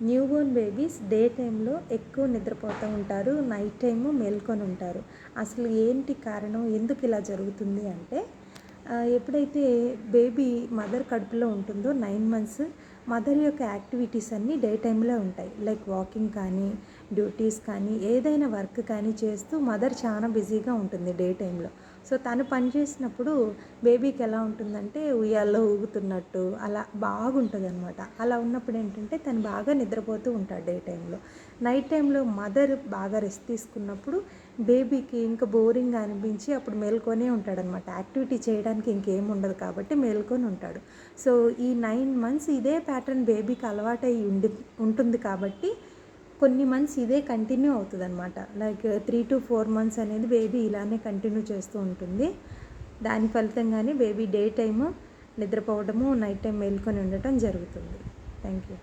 Newborn baby's day టైంలో ఎక్కువ నిద్రపోతూ ఉంటారు, నైట్ టైము మేల్కొని ఉంటారు. అసలు ఏంటి కారణం, ఎందుకు ఇలా జరుగుతుంది అంటే ఎప్పుడైతే బేబీ మదర్ కడుపులో ఉంటుందో 9 మంత్స్ మదర్ యొక్క యాక్టివిటీస్ అన్నీ డే టైంలో ఉంటాయి. లైక్ వాకింగ్ కానీ, డ్యూటీస్ కానీ, ఏదైనా వర్క్ కానీ చేస్తూ మదర్ చాలా బిజీగా ఉంటుంది డే టైంలో. సో తను పని చేసినప్పుడు బేబీకి ఎలా ఉంటుందంటే ఉయ్యాల్లో ఊగుతున్నట్టు అలా బాగుంటుంది అనమాట. అలా ఉన్నప్పుడు ఏంటంటే తను బాగా నిద్రపోతూ ఉంటాడు డే టైంలో. నైట్ టైంలో మదర్ బాగా రెస్ట్ తీసుకున్నప్పుడు బేబీకి ఇంకా బోరింగ్గా అనిపించి అప్పుడు మేల్కొనే ఉంటాడనమాట. యాక్టివిటీ చేయడానికి ఇంకేం ఉండదు కాబట్టి మేల్కొని ఉంటాడు. సో ఈ 9 మంత్స్ ఇదే ప్యాటర్న్ బేబీకి అలవాటై ఉంటుంది కాబట్టి కొన్ని మంత్స్ ఇదే కంటిన్యూ అవుతుంది అనమాట. లైక్ 3 to 4 మంత్స్ అనేది బేబీ ఇలానే కంటిన్యూ చేస్తూ ఉంటుంది. దాని ఫలితంగానే బేబీ డే టైము నిద్రపోవడము, నైట్ టైం మేల్కొని ఉండటం జరుగుతుంది. Thank you.